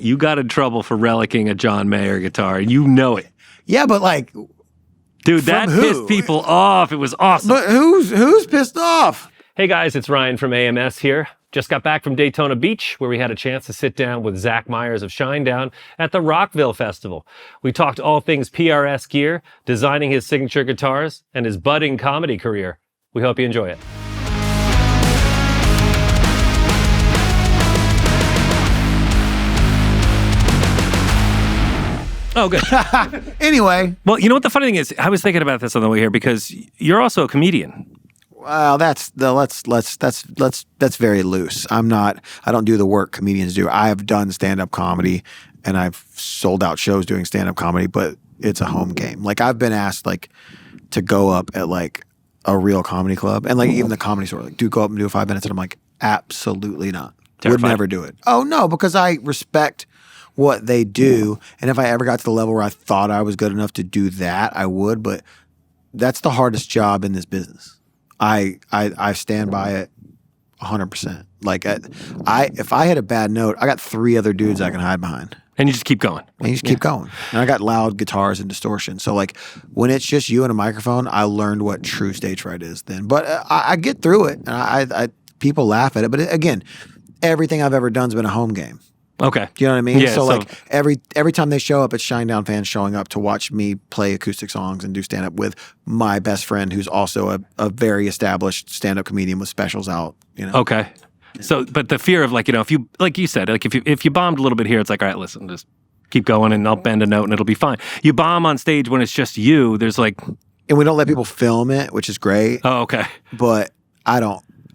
You got in trouble for relicking a John Mayer guitar. You know it. Yeah, but like, dude, that pissed people off. It was awesome. But who's pissed off? Hey guys, it's Ryan from AMS here. Just got back from Daytona Beach, where we had a chance to sit down with Zach Myer of Shinedown at the Rockville Festival. We talked all things PRS gear, designing his signature guitars, and his budding comedy career. We hope you enjoy it. Oh, good. Anyway. Well, you know what the funny thing is? I was thinking about this on the way here because you're also a comedian. Well, that's very loose. I don't do the work comedians do. I have done stand-up comedy and I've sold out shows doing stand-up comedy, but it's a home game. Like I've been asked like to go up at like a real comedy club and like even the Comedy Store, like, do go up and do 5 minutes, and I'm like, absolutely not. Terrified. Would never do it. Oh no, because I respect what they do, and if I ever got to the level where I thought I was good enough to do that, I would. But that's the hardest job in this business. I stand by it 100%. Like if I hit a bad note, I got 3 other dudes I can hide behind. And you just keep going. And you just keep going. And I got loud guitars and distortion. So like when it's just you and a microphone, I learned what true stage fright is then. But I get through it. And I people laugh at it. But again, everything I've ever done's been a home game. Okay. Do you know what I mean? Yeah, so like every time they show up, it's Shinedown fans showing up to watch me play acoustic songs and do stand-up with my best friend who's also a very established stand-up comedian with specials out, you know? Okay. So, but the fear of like, you know, if you, like you said, like if you bombed a little bit here, it's like, all right, listen, just keep going and I'll bend a note and it'll be fine. You bomb on stage when it's just you, there's like... And we don't let people film it, which is great. Oh, okay. But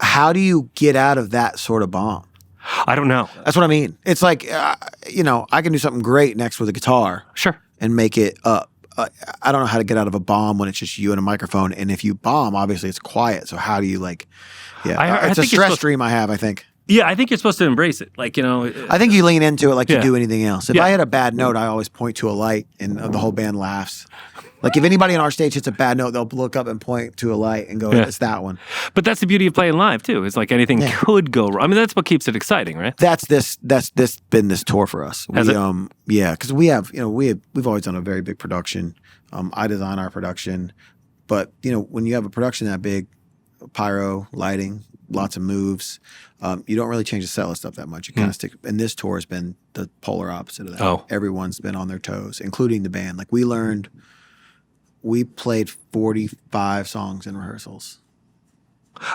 how do you get out of that sort of bomb? I don't know. That's what I mean. It's like, you know, I can do something great next with a guitar. Sure. And make it up. I don't know how to get out of a bomb when it's just you and a microphone. And if you bomb, obviously it's quiet. So how do you like, it's a stress stream I have, I think. Yeah, I think you're supposed to embrace it. Like, you know. I think you lean into it like you do anything else. If I hit a bad note, I always point to a light and the whole band laughs. Like if anybody on our stage hits a bad note, they'll look up and point to a light and go, it's that one. But that's the beauty of playing live too. It's like anything could go wrong. I mean, that's what keeps it exciting, right? That's been this tour for us. Has it? Yeah, because we have, you know, we've always done a very big production. I design our production, but you know, when you have a production that big, pyro, lighting, lots of moves, you don't really change the set list up that much. You kind of stick. And this tour has been the polar opposite of that. Oh. Everyone's been on their toes, including the band. Like we played 45 songs in rehearsals.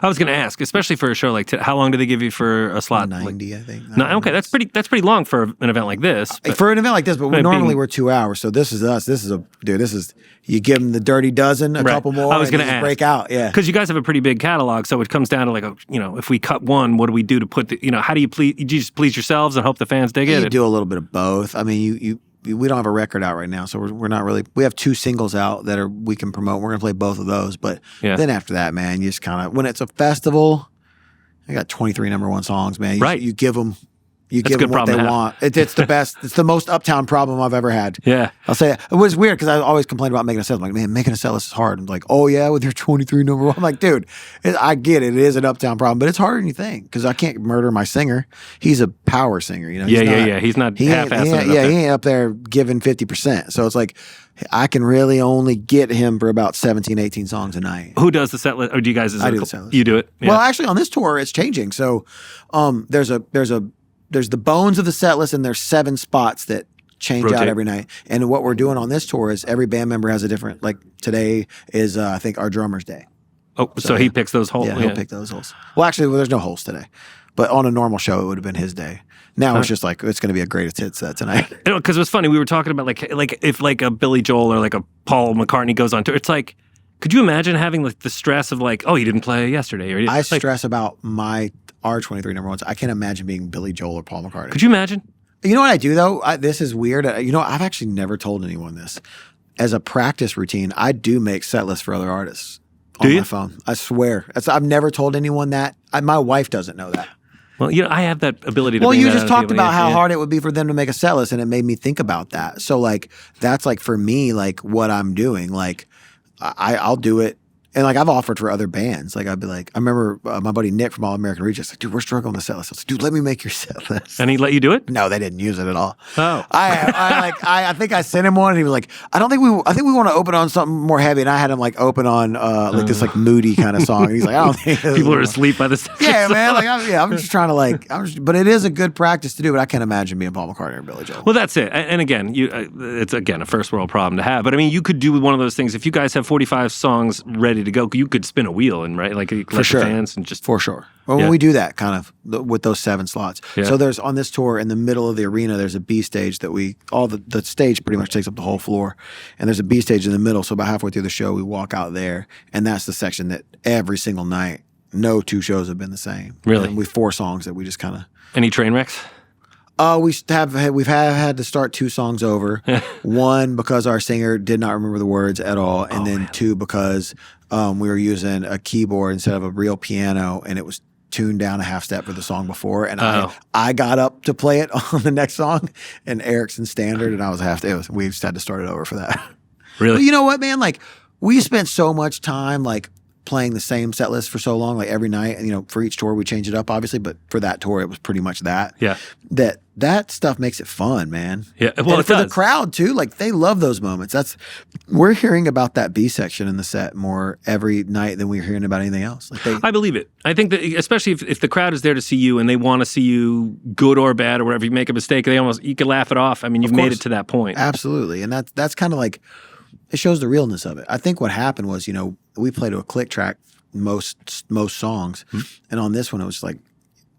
I was going to ask, especially for a show like how long do they give you for a slot? 90, I think. No, okay, that's pretty long for an event like this. For an event like this, but normally we're 2 hours. So this is us. This is you give them the dirty dozen, a couple more. I was going to ask, break out. Yeah, because you guys have a pretty big catalog, so it comes down to like you know, if we cut one, what do we do to put the, you know, how do you just please yourselves and hope the fans dig it? You do a little bit of both. I mean, we don't have a record out right now, so we're not really. We have 2 singles out that we can promote. We're gonna play both of those, but then after that, man, you just kind of when it's a festival, I got 23 #1 songs, man. You give them. You give them what they want. It's the best. It's the most uptown problem I've ever had. Yeah. I'll say it was weird because I always complained about making a set. I'm like, man, making a set list is hard. I'm like, oh yeah, with your 23 #1. I'm like, dude, I get it. It is an uptown problem, but it's harder than you think because I can't murder my singer. He's a power singer, you know. He's not half-assing it. He ain't up there giving 50%. So it's like I can really only get him for about 17, 18 songs a night. Who does the set list? Or do you guys? I do the set list. You do it? Yeah. Well, actually, on this tour, it's changing. So there's the bones of the set list, and there's 7 spots that change out every night. And what we're doing on this tour is every band member has a different, like today is, I think, our drummer's day. Oh, so he picks those holes? Yeah, he'll pick those holes. Well, actually, there's no holes today. But on a normal show, it would have been his day. Now it's just like, it's going to be a greatest hit set tonight. Because it was funny. We were talking about like if like a Billy Joel or like a Paul McCartney goes on tour, it's like, could you imagine having like the stress of like, oh, he didn't play yesterday? Or I stress about our 23 #1s. I can't imagine being Billy Joel or Paul McCartney. Could you imagine? You know what I do though? This is weird. You know, I've actually never told anyone this. As a practice routine, I do make set lists for other artists on my phone. I swear. I've never told anyone that. My wife doesn't know that. Well, you know, I have that ability to. Well, you just talked about how hard it would be for them to make a set list, and it made me think about that. So, like, that's like for me, like what I'm doing. Like, I'll do it And like I've offered for other bands. Like I'd be like, I remember my buddy Nick from All American Rejects. Like, dude, we're struggling with the set list. I was like, dude, let me make your set list. And he let you do it? No, they didn't use it at all. Oh. I think I sent him one, and he was like, I think we want to open on something more heavy. And I had him like open on like this like moody kind of song. And he's like, I don't think people are asleep by the yeah, man. Like I'm just trying to like, but it is a good practice to do. But I can't imagine being Paul McCartney or Billy Joel. Well, that's it. And again, it's again a first world problem to have. But I mean, you could do one of those things. If you guys have 45 songs ready to go, you could spin a wheel and like for sure, fans and just for sure. Well, when we do that kind of with those 7 slots. Yeah. So there's on this tour in the middle of the arena, there's a B stage that the stage pretty much takes up the whole floor, and there's a B stage in the middle. So about halfway through the show, we walk out there, and that's the section that every single night, no 2 shows have been the same. Really, and we 4 songs that we just kind of. Any train wrecks? We've had to start 2 songs over. 1 because our singer did not remember the words at all, and then 2 because we were using a keyboard instead of a real piano, and it was tuned down a half step for the song before, and I got up to play it on the next song, and Eric's in standard, and I was we just had to start it over for that. Really? But you know what, man? Like we spent so much time like playing the same set list for so long, like every night, and you know, for each tour we change it up, obviously, but for that tour it was pretty much that. Yeah. That stuff makes it fun, man. Yeah. Well, and for the crowd too, like they love those moments. We're hearing about that B section in the set more every night than we're hearing about anything else. Like I believe it. I think that especially if the crowd is there to see you and they want to see you good or bad or whatever, you make a mistake, you can laugh it off. I mean, you've made it to that point. Absolutely. And that's kind of like, it shows the realness of it. I think what happened was, you know, we play to a click track most songs, and on this one it was like,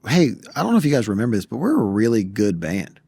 hey, I don't know if you guys remember this, but we're a really good band.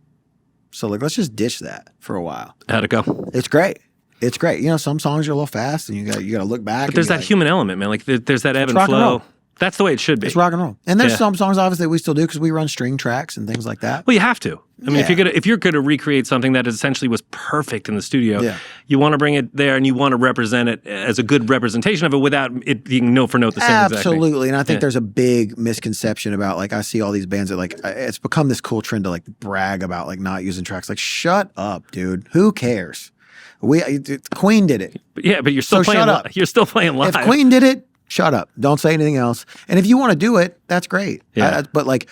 So like, let's just ditch that for a while. How'd it go? It's great. It's great. You know, some songs are a little fast, and you got to look back. But there's that human element, man. Like there's that ebb and flow. That's the way it should be. It's rock and roll. And there's some songs obviously we still do because we run string tracks and things like that. Well, you have to. I mean, if you're gonna recreate something that essentially was perfect in the studio, you want to bring it there and you want to represent it as a good representation of it without it being note for note the same exact thing. Absolutely. And I think there's a big misconception about like, I see all these bands that like, it's become this cool trend to like brag about like not using tracks. Like, shut up, dude. Who cares? Queen did it. But you're still playing. You're still playing live. If Queen did it, shut up. Don't say anything else. And if you want to do it, that's great. Yeah. But like,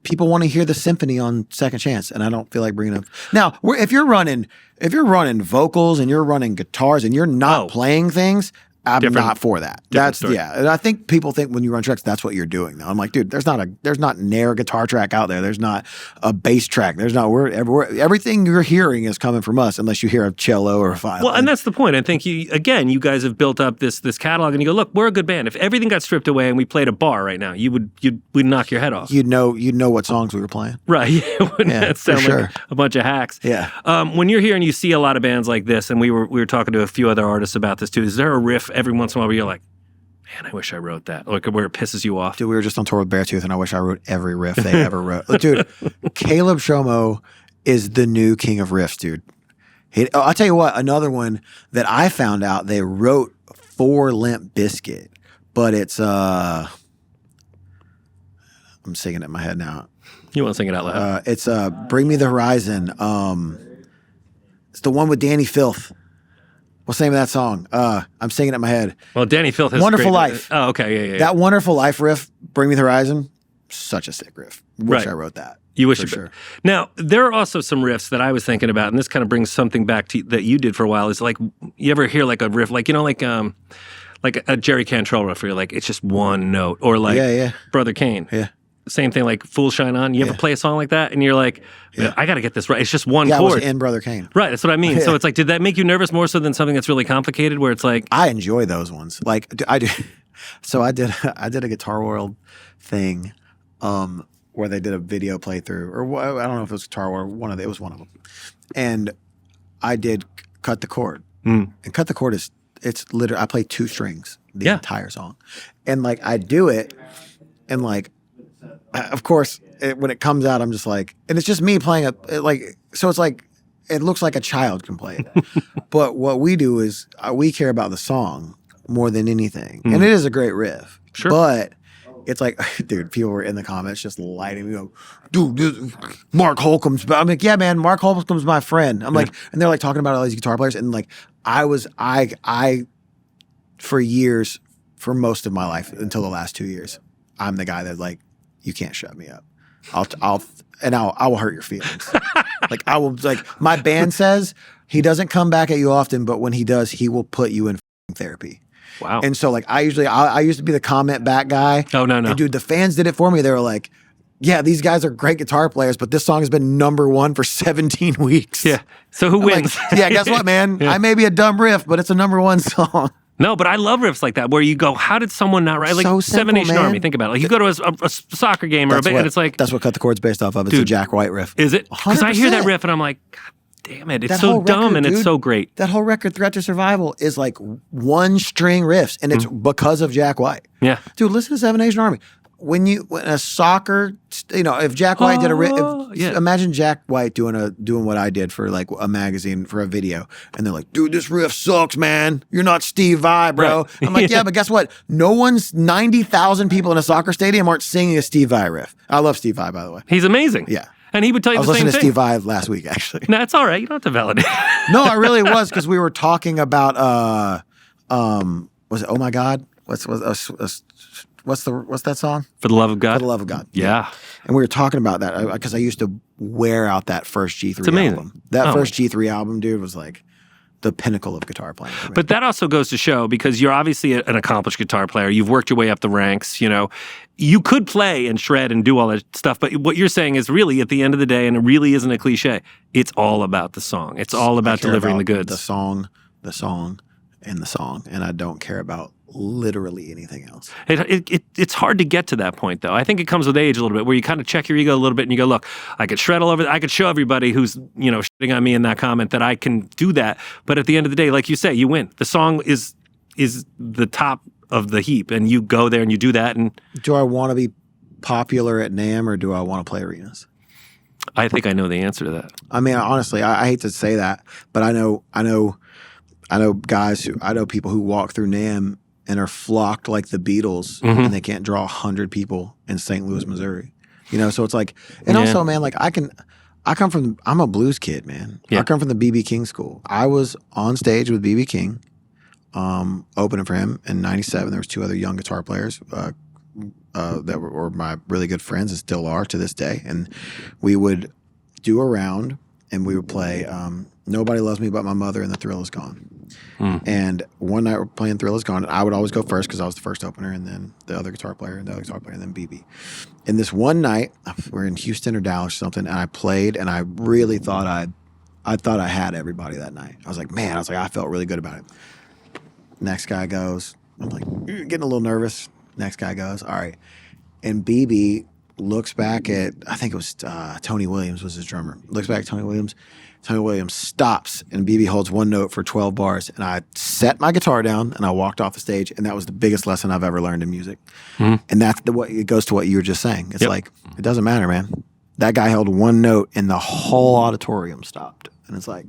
people want to hear the symphony on Second Chance, and I don't feel like bringing up. Now, if you're running vocals and you're running guitars and you're not playing things, I'm not for that. That's story. And I think people think when you run tracks, that's what you're doing. Now I'm like, dude, there's not an air guitar track out there. There's not a bass track. There's not everything you're hearing is coming from us, unless you hear a cello or a violin. Well, and that's the point. I think you guys have built up this catalog, and you go, look, we're a good band. If everything got stripped away and we played a bar right now, we'd knock your head off. You'd know what songs we were playing. Right. Wouldn't that sound like a bunch of hacks? Yeah. When you're here and you see a lot of bands like this, and we were talking to a few other artists about this too, is there a riff every once in a while where you're like, man, I wish I wrote that, like where it pisses you off? Dude, we were just on tour with Beartooth, and I wish I wrote every riff they ever wrote. Dude, Caleb Shomo is the new king of riffs, dude. I'll tell you what, another one that I found out they wrote for Limp Bizkit, but it's I'm singing it in my head now. You want to sing it out loud? It's Bring Me the Horizon. It's the one with Danny Filth. What's the name of that song? I'm singing it in my head. Well, Danny Filth has Wonderful great, Life. Oh, okay, yeah. That Wonderful Life riff, Bring Me the Horizon, such a sick riff. Wish I wrote that. You wish for you sure. Now, there are also some riffs that I was thinking about, and this kind of brings something back to that you did for a while. Is like, you ever hear like a riff, like, you know, like a Jerry Cantrell riff, where you're like, it's just one note, or like Brother Kane. Yeah. Same thing, like Fool Shine On. You ever play a song like that, and you're like, I got to get this right. It's just one chord. I was in Brother Kane. Right, that's what I mean. So it's like, did that make you nervous more so than something that's really complicated, where it's like... I enjoy those ones. Like, I do. So I did a Guitar World thing where they did a video playthrough, or I don't know if it was Guitar World, it was one of them. And I did Cut the Chord. And Cut the Chord it's literally, I play 2 strings the entire song. And like, I do it, and like, of course, when it comes out, I'm just like, and it's just me playing so it's like, it looks like a child can play it. But what we do is we care about the song more than anything. And it is a great riff. Sure. But it's like, dude, people were in the comments just lighting me up. Dude, Mark Holcomb's. I'm like, yeah, man, Mark Holcomb's my friend. I'm like, and they're like talking about all these guitar players. And like, I for years, for most of my life until the last 2 years, I'm the guy that like, you can't shut me up. I will hurt your feelings. Like I will my band says he doesn't come back at you often, but when he does, he will put you in therapy. Wow. And so like I used to be the comment back guy. Oh no. And dude, the fans did it for me. They were like, yeah, these guys are great guitar players, but this song has been #1 for 17 weeks. Yeah. So who wins? Like, yeah, guess what, man? I may be a dumb riff, but it's a #1 song. No, but I love riffs like that where you go, how did someone not write? Like So Seven simple, Nation man. Army, think about it. Like you go to a soccer game or a band, and it's like, that's what Cut the Chord's based off of. It's a Dude, Jack White riff. is it? Because I hear that 100%. riff and I'm like, God damn it. It's That so whole dumb record, and it's dude. so great. That whole record, Threat to Survival, is like one string riffs, and it's because of Jack White. Yeah. Dude, listen to Seven Nation Army. When a soccer, if Jack White did a riff, yeah. imagine Jack White doing what I did for like a magazine for a video, and they're like, dude, this riff sucks, man. You're not Steve Vai, bro. Right. I'm like, yeah, but guess what? 90,000 people in a soccer stadium aren't singing a Steve Vai riff. I love Steve Vai, by the way. He's amazing. Yeah. And he would tell I you was the same listening to thing. Steve Vai last week, actually. No, it's all right. You don't have to validate. No, I really was, because we were talking about was it Oh My God? What's that song? For the love of God. For the Love of God. Yeah. And we were talking about that because I used to wear out that first G3 It's amazing. album. That Oh. first G3 album, dude, was like the pinnacle of guitar playing for me. But that also goes to show, because you're obviously an accomplished guitar player. You've worked your way up the ranks, You could play and shred and do all that stuff, but what you're saying is really, at the end of the day, and it really isn't a cliche, it's all about the song. It's all about delivering the goods. The song, and the song. And I don't care about literally anything else. It's hard to get to that point, though. I think it comes with age a little bit, where you kind of check your ego a little bit and you go, look, I could shred all over. I could show everybody who's, shitting on me in that comment that I can do that. But at the end of the day, like you say, you win. The song is the top of the heap, and you go there and you do that. And Do I want to be popular at NAMM, or do I want to play arenas? I think I know the answer to that. I mean, honestly, I hate to say that, but I know people who walk through NAMM and are flocked like the Beatles, and they can't draw 100 people in St. Louis, Missouri. So it's like, and also, man, like I'm a blues kid, man. Yeah. I come from the B.B. King school. I was on stage with B.B. King, opening for him in '97. There was 2 other young guitar players that were my really good friends and still are to this day. And we would do a round, and we would play Nobody Loves Me But My Mother and The Thrill Is Gone. And one night we're playing Thrill Is Gone, and I would always go first because I was the first opener, and then the other guitar player, and the other guitar player, and then BB. And this one night, we're in Houston or Dallas or something, and I played, and I really thought I thought I had everybody that night. I was like, I felt really good about it. Next guy goes, I'm like, getting a little nervous. Next guy goes, all right. And BB looks back at, I think it was Tony Williams was his drummer. Looks back at Tony Williams. Tony Williams stops, and BB holds one note for 12 bars. And I set my guitar down, and I walked off the stage, and that was the biggest lesson I've ever learned in music. And that's it goes to what you were just saying. It's like, it doesn't matter, man. That guy held one note, and the whole auditorium stopped. And it's like,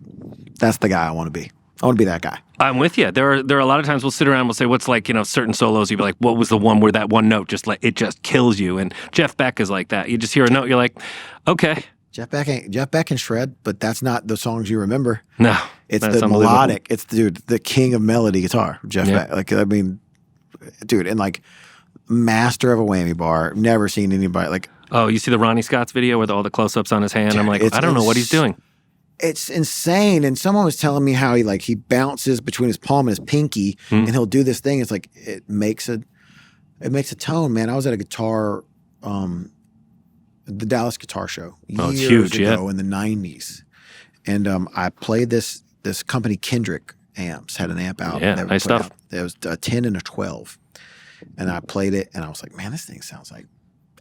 that's the guy I want to be. I want to be that guy. I'm with you. There are a lot of times we'll sit around and we'll say, what's like, certain solos, you'll be like, what was the one where that one note just it kills you? And Jeff Beck is like that. You just hear a note, you're like, okay. Jeff Beck can shred, but that's not the songs you remember. No. It's that's the melodic. It's the king of melody guitar, Jeff Beck. Like, I mean, dude, and like master of a whammy bar. Never seen anybody like. Oh, you see the Ronnie Scott's video with all the close-ups on his hand? Dude, I'm like, I don't know what he's doing. It's insane. And someone was telling me how he bounces between his palm and his pinky, and he'll do this thing. It's like it makes a tone, man. I was at a guitar, the Dallas Guitar Show years ago in the '90s, and I played this company Kendrick amps had an amp out. Yeah, nice stuff. It was a 10 and a 12, and I played it, and I was like, man, this thing sounds like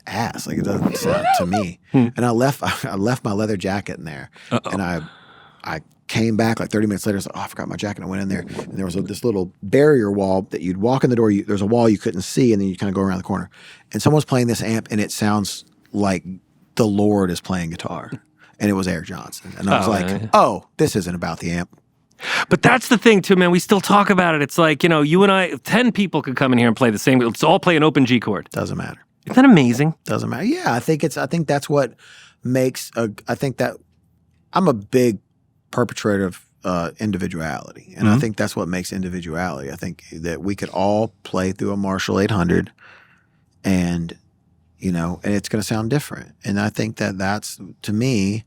ass. Like, it doesn't sound to me. And I left my leather jacket in there. And I came back like 30 minutes later. I was like, oh, I forgot my jacket. I went in there, and there was this little barrier wall that you'd walk in the door. There's a wall you couldn't see, and then you kind of go around the corner. And someone's playing this amp, and it sounds like the Lord is playing guitar. And it was Eric Johnson. And I was oh, this isn't about the amp. But that's the thing too, man. We still talk about it. It's like, you and I, 10 people could come in here and play the same. Let's all play an open G chord. Doesn't matter. Isn't that amazing? Doesn't matter. Yeah, I think that's what makes I think that I'm a big perpetrator individuality. And I think that's what makes individuality. I think that we could all play through a Marshall 800 and, and it's going to sound different. And I think that that's, to me,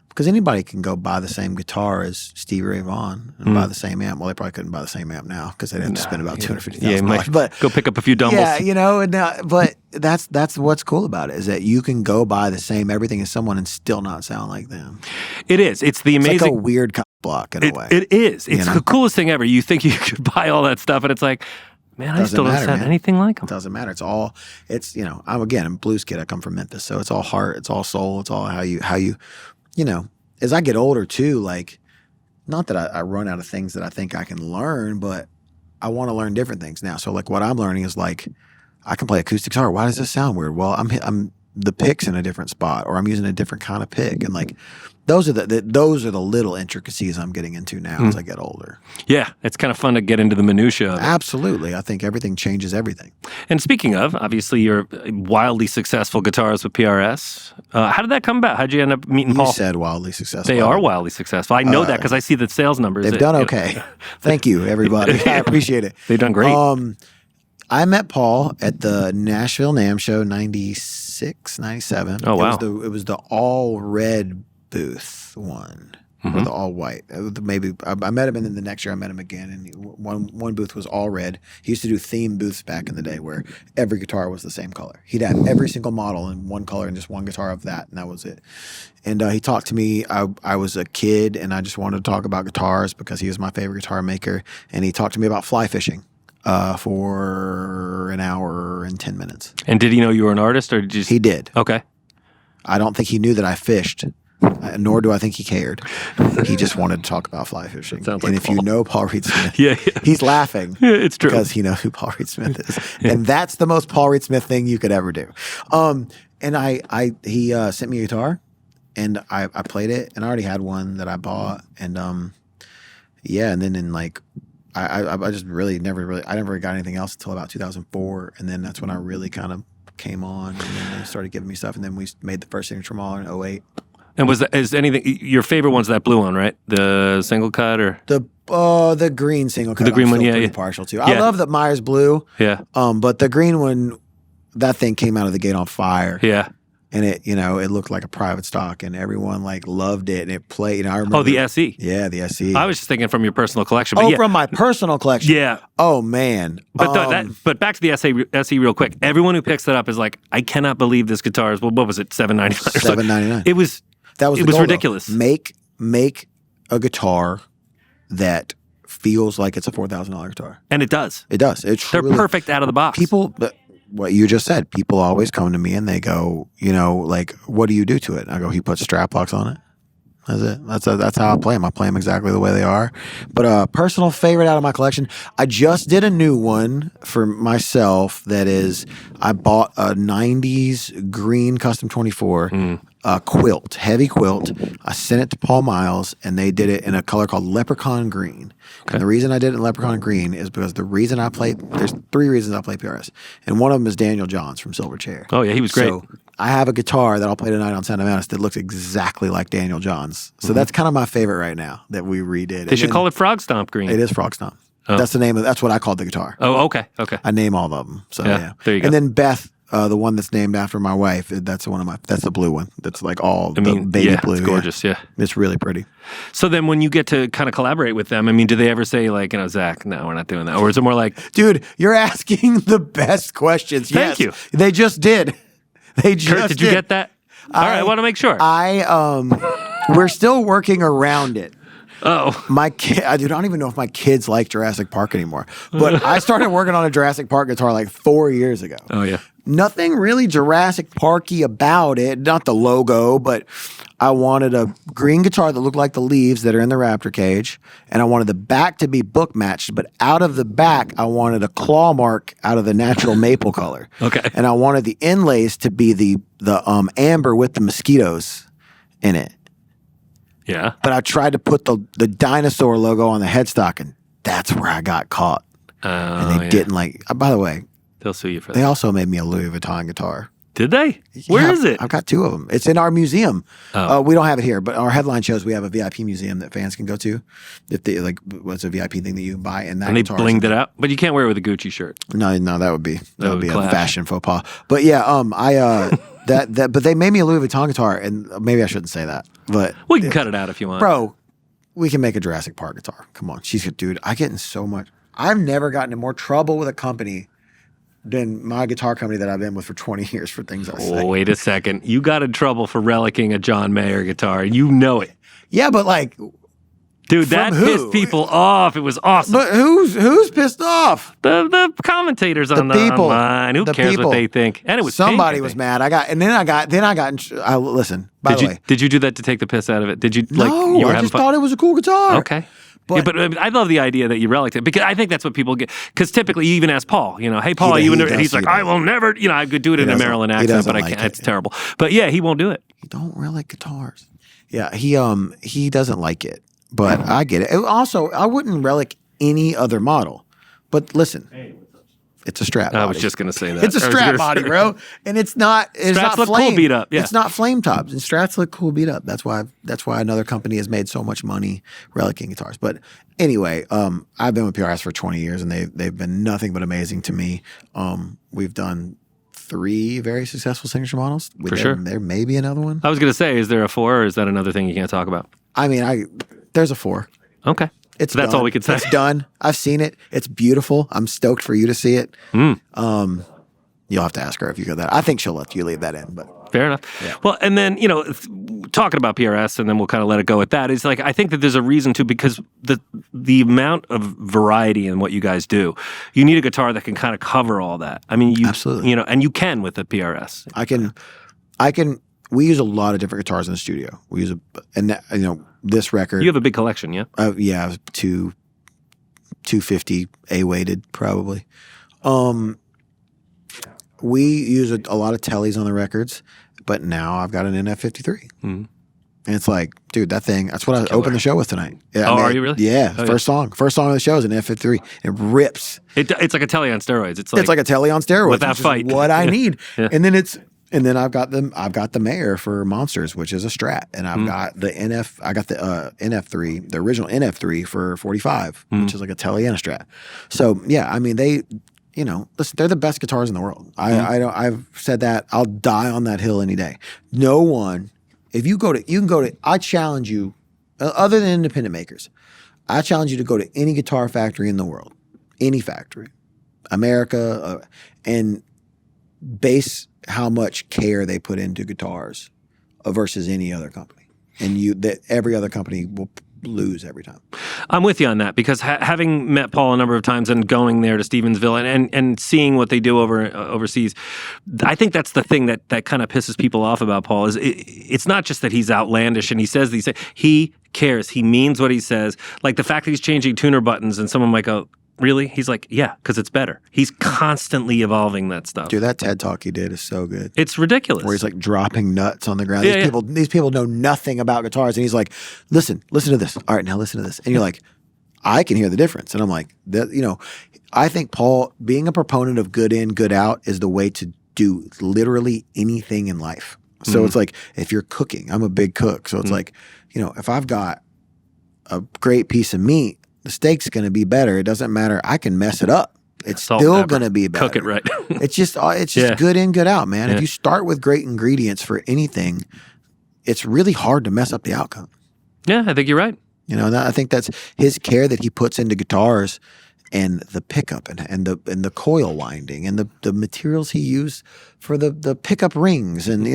because anybody can go buy the same guitar as Stevie Ray Vaughan and buy the same amp. Well, they probably couldn't buy the same amp now because they'd have to spend about $250,000. But go pick up a few dumbbells. Yeah, but that's what's cool about it is that you can go buy the same everything as someone and still not sound like them. It is. It's the amazing. It's like a weird block in a way. It is. It's the coolest thing ever. You think you could buy all that stuff, and it's like, man, I still don't sound anything like them. It doesn't matter. I'm a blues kid. I come from Memphis, so it's all heart, it's all soul, it's all how you. As I get older too, like, not that I run out of things that I think I can learn, but I want to learn different things now. So like what I'm learning is like, I can play acoustic guitar. Why does this sound weird? Well, I'm the pick's in a different spot, or I'm using a different kind of pick, and like those are the little intricacies I'm getting into now as I get older. Yeah, it's kind of fun to get into the minutia of it. Absolutely. I think everything changes everything. And speaking of, obviously you're wildly successful guitarist with PRS. How did that come about? How'd you end up meeting Paul? You said wildly successful. They are wildly successful. I know that because I see the sales numbers. They've done okay. Thank you, everybody. I appreciate it. They've done great. I met Paul at the Nashville NAMM show 96, 97. Oh, wow. It was the all red booth one, or the all white. Maybe I met him, and then the next year I met him again, and one booth was all red. He used to do theme booths back in the day where every guitar was the same color. He'd have every single model in one color and just one guitar of that, and that was it. And he talked to me. I was a kid, and I just wanted to talk about guitars because he was my favorite guitar maker, and he talked to me about fly fishing for an hour and 10 minutes. And did he know you were an artist, or did you? He did. Okay. I don't think he knew that I fished, nor do I think he cared. He just wanted to talk about fly fishing. Sounds like and if Paul. You know Paul Reed Smith, yeah. He's laughing. Yeah, it's true. Because he knows who Paul Reed Smith is. And that's the most Paul Reed Smith thing you could ever do. And he sent me a guitar, and I played it, and I already had one that I bought. And and then in like, I just really I never got anything else until about 2004, and then that's when I really kind of came on, and then they started giving me stuff, and then we made the first Signature Mauler in 2008. And is anything your favorite one's that blue one, right? The single cut or the green single cut? The green I'm one, still yeah, pretty yeah. partial to. I love the Myers blue. Yeah. But the green one, that thing came out of the gate on fire. Yeah. And it looked like a private stock, and everyone like loved it, and it played. I remember. Oh, the SE. Yeah, the SE. I was just thinking from your personal collection. But from my personal collection. Yeah. Oh man. But back to the SE real quick. Everyone who picks that up is like, I cannot believe this guitar is. Well, what was it? $799. $799. It was. That was. It was ridiculous. Make a guitar that feels like it's a $4,000 guitar, and it does. It does. They're perfect out of the box. People. What you just said, people always come to me and they go, like, what do you do to it? I go, he puts strap locks on it. That's it. That's how I play them. I play them exactly the way they are. But personal favorite out of my collection, I just did a new one for myself. That is, I bought a 90s green Custom 24 quilt, heavy quilt. I sent it to Paul Miles, and they did it in a color called Leprechaun Green. Okay. And the reason I did it in Leprechaun Green is because there's 3 reasons I play PRS. And one of them is Daniel Johns from Silverchair. Oh, yeah, he was great. So I have a guitar that I'll play tonight on Sound of Madness that looks exactly like Daniel Johns. So that's kind of my favorite right now that we redid. They should call it Frog Stomp Green. It is Frog Stomp. Oh. That's the name of. That's what I called the guitar. Oh, okay. I name all of them. So yeah. There you go. And then Beth, the one that's named after my wife, that's that's the blue one. That's like all the baby blue. It's gorgeous. Yeah. It's really pretty. So then when you get to kind of collaborate with them, do they ever say like, Zach, no, we're not doing that? Or is it more like, dude, you're asking the best questions. Thank you. They just did. Kurt, did you get that? All right, I want to make sure. We're still working around it. Oh, my kid! I don't even know if my kids like Jurassic Park anymore. But I started working on a Jurassic Park guitar like 4 years ago. Oh yeah. Nothing really Jurassic Parky about it. Not the logo, but I wanted a green guitar that looked like the leaves that are in the Raptor cage, and I wanted the back to be book matched. But out of the back, I wanted a claw mark out of the natural maple color. Okay. And I wanted the inlays to be the amber with the mosquitoes in it. Yeah. But I tried to put the dinosaur logo on the headstock, and that's where I got caught. And they didn't like. By the way, they'll sue you for that. They also made me a Louis Vuitton guitar Did they? Where is it? I've got 2 of them. It's in our museum. Oh. We don't have it here, but our headline shows we have a VIP museum that fans can go to. If they what's a VIP thing that you can buy, and they blinged it out, but you can't wear it with a Gucci shirt. No, that would be a clash. fashion faux pas. But yeah, but they made me a Louis Vuitton guitar, and maybe I shouldn't say that, but We can cut it out if you want, bro. We can make a Jurassic Park guitar. Come on, dude. I get in so much. I've never gotten in more trouble with a company than my guitar company that I've been with for 20 years for things I say. Oh, wait a second. You got in trouble for relicking a John Mayer guitar. You know it. Yeah, but like, dude, that pissed people off. It was awesome. But who's pissed off? The commentators on the people. online. Who cares what they think? And it was somebody pink, was mad. Listen. By the way, did you do that to take the piss out of it? Did you no? You were I just thought it was a cool guitar. Okay. But I love the idea that you relicked it because I think that's what people get. Because typically, you even ask Paul, hey, Paul, he's like, I will never, I could do it in a Maryland accent, but I can't. It's terrible. But yeah, he won't do it. He don't relic guitars. Yeah, he doesn't like it, but I get it. Also, I wouldn't relic any other model. But listen, it's a Strat body. I was just going to say that. It's a Strat body, bro, and it's not. Strats look cool beat up. Yeah. It's not flame tops, and Strats look cool beat up. That's why another company has made so much money relicking guitars. But anyway, I've been with PRS for 20 years, and they've been nothing but amazing to me. We've done 3 very successful signature models. For sure. There may be another one. I was going to say, is there a 4 or is that another thing you can't talk about? I mean, there's a 4. Okay. That's done. All we could say. It's done. I've seen it. It's beautiful. I'm stoked for you to see it. You'll have to ask her if you go that. I think she'll let you leave that in, but fair enough. Yeah. Well, and then talking about PRS, and then we'll kind of let it go at that. Is like I think that there's a reason to because the amount of variety in what you guys do, you need a guitar that can kind of cover all that. I mean, absolutely, and you can with the PRS. I can. We use a lot of different guitars in the studio. We use this record. You have a big collection, yeah? Yeah, 250 A-weighted probably. We use a lot of tellies on the records, but now I've got an NF53. Mm-hmm. And it's like, dude, that thing, that's what I opened the show with tonight. Yeah, are you really? Yeah, first song of the show is an NF53. It rips. It's like a telly on steroids. It's like a telly on steroids. With that fight. What I need. Yeah. And then I've got the Mayer for Monsters, which is a Strat, and I've got the NF3, the original NF3 for 45, which is like a telly and a Strat. So yeah, I mean listen, they're the best guitars in the world. I've said that. I'll die on that hill any day. No one, if you can go to. I challenge you, other than independent makers, I challenge you to go to any guitar factory in the world, any factory, America, and base how much care they put into guitars versus any other company, and every other company will lose every time. I'm with you on that because having met Paul a number of times and going there to Stevensville and seeing what they do overseas, I think that's the thing that kind of pisses people off about Paul is it's not just that he's outlandish and he says these things. He cares. He means what he says. Like the fact that he's changing tuner buttons and someone might go, really? He's like, yeah, because it's better. He's constantly evolving that stuff. Dude, that TED Talk he did is so good. It's ridiculous. Where he's like dropping nuts on the ground. Yeah, these people know nothing about guitars. And he's like, listen to this. All right, now listen to this. And you're like, I can hear the difference. And I'm like, I think Paul, being a proponent of good in, good out is the way to do literally anything in life. So it's like, if you're cooking, I'm a big cook. So it's like, if I've got a great piece of meat, the steak's going to be better. It doesn't matter. I can mess it up. It's still going to be better. Cook it right. It's just good in, good out, man. Yeah. If you start with great ingredients for anything, it's really hard to mess up the outcome. Yeah, I think you're right. I think that's his care that he puts into guitars and the pickup and the coil winding and the materials he used for the pickup rings and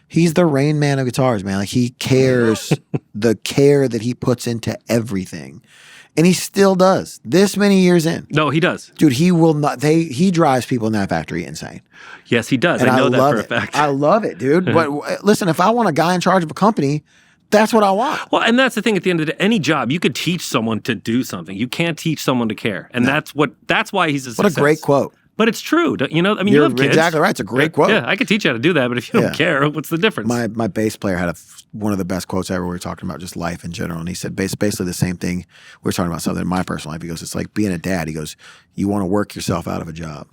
he's the Rain Man of guitars, man. Like he cares the care that he puts into everything. And he still does. This many years in. No, he does. Dude, he will not. He drives people in that factory insane. Yes, he does. And I know that for a fact. I love it, dude. But listen, if I want a guy in charge of a company, that's what I want. Well, and that's the thing at the end of the day. Any job, you could teach someone to do something. You can't teach someone to care. And that's why he's a success. What a great quote. But it's true. I mean, you're you have kids. Exactly right. It's a great quote. Yeah, I could teach you how to do that, but if you don't care, what's the difference? My bass player had one of the best quotes ever. We were talking about just life in general, and he said basically the same thing. We were talking about something in my personal life. He goes, it's like being a dad. He goes, you want to work yourself out of a job.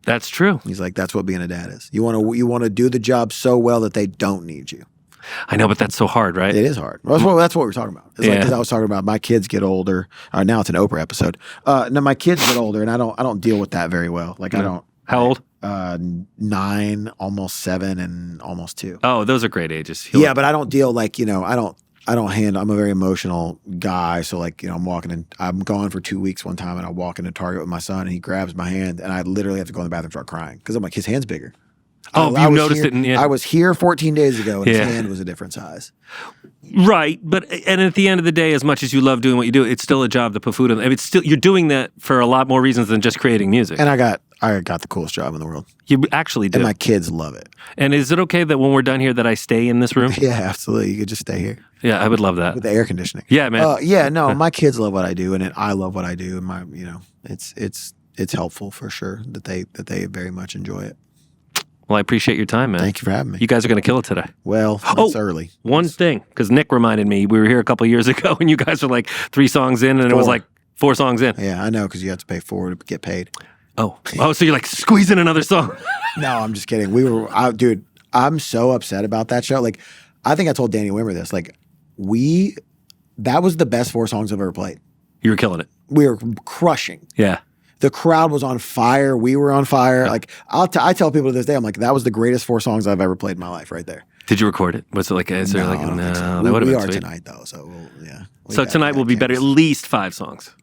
That's true. He's like, that's what being a dad is. You want to do the job so well that they don't need you. I know, but that's so hard, right? It is hard. That's what we're talking about. It's like, because I was talking about my kids get older. Now it's an Oprah episode. No, my kids get older, and I don't deal with that very well. Like I don't. How old? 9, almost 7, and almost 2. Oh, those are great ages. Yeah, but I don't deal like, I'm a very emotional guy. So like, I'm gone for 2 weeks one time, and I walk into Target with my son, and he grabs my hand, and I literally have to go in the bathroom and start crying because I'm like, his hand's bigger. Oh, you noticed it? I was here 14 days ago, and his hand was a different size. Right, and at the end of the day, as much as you love doing what you do, it's still a job to put food on. I mean, it's still, you're doing that for a lot more reasons than just creating music. And I got the coolest job in the world. You actually do. And my kids love it. And is it okay that when we're done here that I stay in this room? Yeah, absolutely. You could just stay here. Yeah, I would love that. With the air conditioning. Yeah, man. My kids love what I do, and I love what I do, and it's helpful for sure that they very much enjoy it. Well, I appreciate your time, man. Thank you for having me. You guys are going to kill it today. Well, it's early. One thing, because Nick reminded me, we were here a couple of years ago, and you guys were like 3 songs in, and it was like 4 songs in. Yeah, I know, because you have to pay 4 to get paid. Oh, so you're like, squeeze in another song. No, I'm just kidding. Dude, I'm so upset about that show. Like, I think I told Danny Wimmer this. Like, that was the best 4 songs I've ever played. You were killing it. We were crushing. Yeah. The crowd was on fire. We were on fire. Like, I tell people to this day, I'm like, that was the greatest 4 songs I've ever played in my life right there. Did you record it? Was it like, I don't think so. That would have we been are sweet. tonight, though. So, yeah. So tonight will be better, at least 5 songs.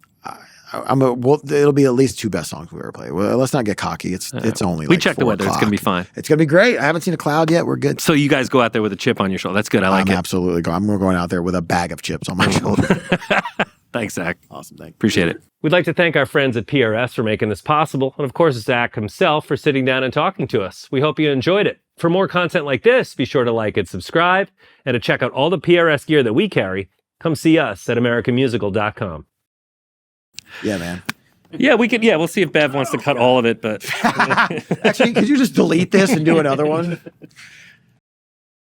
It'll be at least 2 best songs we ever play. Well, let's not get cocky. It's only we like checked the 4 weather. It's o'clock. going to be fine. It's going to be great. I haven't seen a cloud yet. We're good. So you guys go out there with a chip on your shoulder. That's good. I like it. Absolutely. I'm going out there with a bag of chips on my shoulder. Thanks, Zach. Awesome. Thanks. Appreciate it. We'd like to thank our friends at PRS for making this possible, and of course, Zach himself for sitting down and talking to us. We hope you enjoyed it. For more content like this, be sure to like and subscribe, and to check out all the PRS gear that we carry, come see us at AmericanMusical.com. Yeah, man. Yeah, we could. Yeah, we'll see if Bev wants to cut all of it, but Actually, could you just delete this and do another one?